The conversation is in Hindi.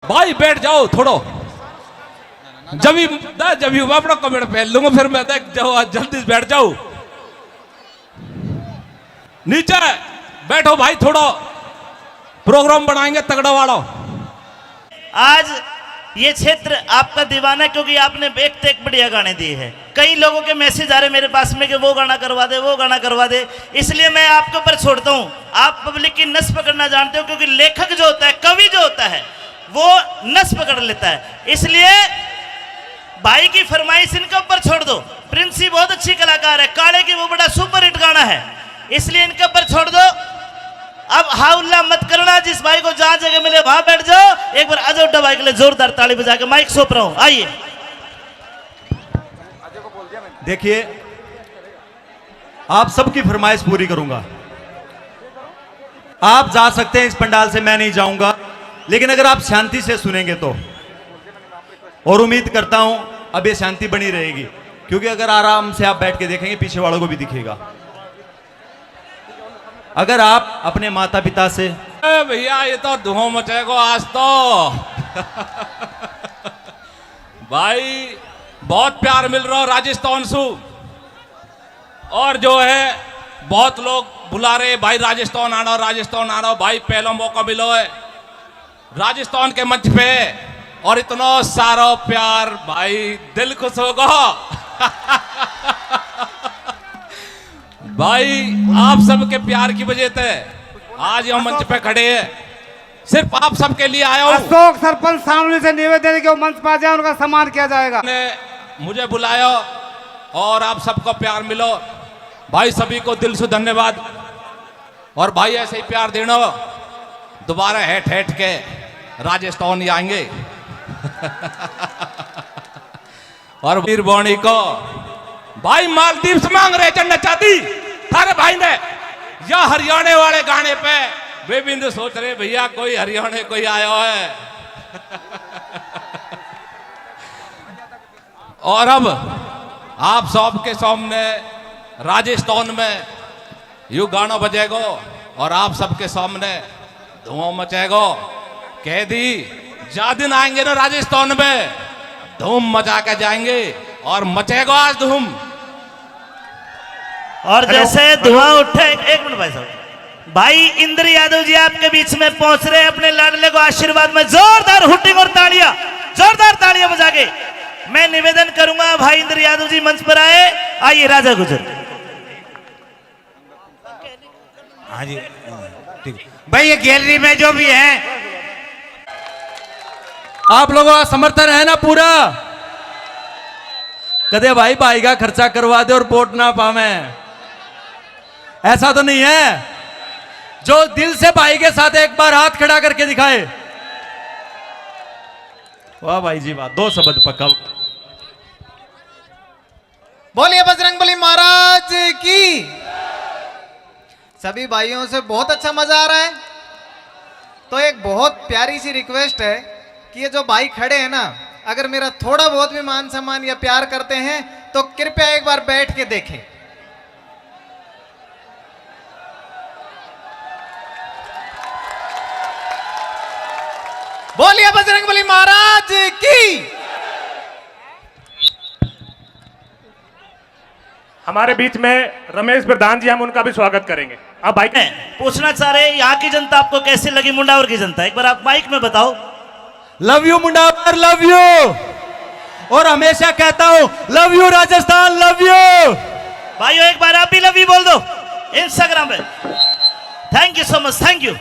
भाई बैठ जाओ थोड़ो, जब मैं अपना कमेंट पहन लूंगा, फिर मैं जाओ जल्दी से बैठ जाओ, नीचे बैठो भाई, थोड़ा प्रोग्राम बनाएंगे तगड़ा वाला। आज ये क्षेत्र आपका दीवाना है, क्योंकि आपने एक से एक बढ़िया गाने दिए हैं। कई लोगों के मैसेज आ रहे मेरे पास में कि वो गाना करवा दे, वो गाना करवा दे, इसलिए मैं आपके ऊपर छोड़ता हूं। आप पब्लिक की नस पकड़ना जानते हो, क्योंकि लेखक जो होता है, कवि जो होता है, वो नस पकड़ लेता है। इसलिए भाई की फरमाइश इनके ऊपर छोड़ दो। प्रिंसी बहुत अच्छी कलाकार है, काले की वो बड़ा सुपर हिट गाना है, इसलिए इनके ऊपर छोड़ दो। अब हाउल्ला मत करना, जिस भाई को जहां जगह मिले वहां बैठ जाओ। एक बार अजय उड्डा भाई के लिए जोरदार ताली बजा के माइक सौंप रहा हूं, आइए। देखिए, आप सबकी फरमाइश पूरी करूंगा। आप जा सकते हैं इस पंडाल से, मैं नहीं जाऊंगा, लेकिन अगर आप शांति से सुनेंगे तो, और उम्मीद करता हूं अब ये शांति बनी रहेगी, क्योंकि अगर आराम से आप बैठ के देखेंगे पीछे वालों को भी दिखेगा। अगर आप अपने माता पिता से, भैया ये तो धुआं मचेगा आज तो भाई बहुत प्यार मिल रहा है राजस्थान से, और जो है बहुत लोग बुला रहे भाई राजस्थान आना, राजस्थान आना। भाई पहला मौका मिलो है राजस्थान के मंच पे, और इतना सारा प्यार, भाई दिल खुश होगा भाई आप सबके प्यार की वजह से आज हम मंच पे खड़े हैं, सिर्फ आप सबके लिए आया हूं। अशोक सरपंच सामने से निवेदन है कि वो मंच पर आ जाए, उनका सम्मान किया जाएगा। ने मुझे बुलाया और आप सबको प्यार मिलो भाई, सभी को दिल से धन्यवाद। और भाई ऐसे ही प्यार देना, दोबारा हेट हेट के राजस्थान ही आएंगे और वीर बोनी को भाई मालदीव से मांग रहे चढ़ना चाहती थारे भाई ने, या हरियाणा वाले गाने पे वे भी सोच रहे भैया कोई हरियाणा कोई आया है और अब आप सबके सामने राजस्थान में यू गाना बजेगा और आप सबके सामने धुआं मचेगा। कह दी जा दिन आएंगे ना राजस्थान में, धूम मचा के जाएंगे और मचेगा आज धूम। और जैसे धुआं उठे, एक मिनट भाई साहब, भाई इंद्र यादव जी आपके बीच में पहुंच रहे हैं अपने लाडले को आशीर्वाद में। जोरदार हुटिंग और तालियां, जोरदार तालियां बजा के मैं निवेदन करूंगा भाई इंद्र यादव जी मंच पर आए। आइए राजा गुजर। हाँ जी ठीक भाई, ये गैलरी में जो भी है, आप लोगों का समर्थन है ना पूरा? कदे भाई भाई का खर्चा करवा दे और वोट ना पावे, ऐसा तो नहीं है। जो दिल से भाई के साथ एक बार हाथ खड़ा करके दिखाए, वाह भाई जी वाह, 2 शब्द पक्का। बोलिए बजरंगबली महाराज की। सभी भाइयों से बहुत अच्छा मजा आ रहा है। तो एक बहुत प्यारी सी रिक्वेस्ट है कि ये जो भाई खड़े हैं ना, अगर मेरा थोड़ा बहुत भी मान सम्मान या प्यार करते हैं तो कृपया एक बार बैठ के देखें। बोलिए बजरंगबली महाराज की। हमारे बीच में रमेश प्रधान जी, हम उनका भी स्वागत करेंगे। अब भाई पूछना चाह रहे हैं यहाँ की जनता आपको कैसी लगी, मुंडावर की जनता, एक बार आप माइक में बताओ। Love you Mundawar, love you, और हमेशा कहता हूं love you Rajasthan, love you. भाइयों एक बार आप भी लव यू बोल दो इंस्टाग्राम पे। Thank you so much, thank you.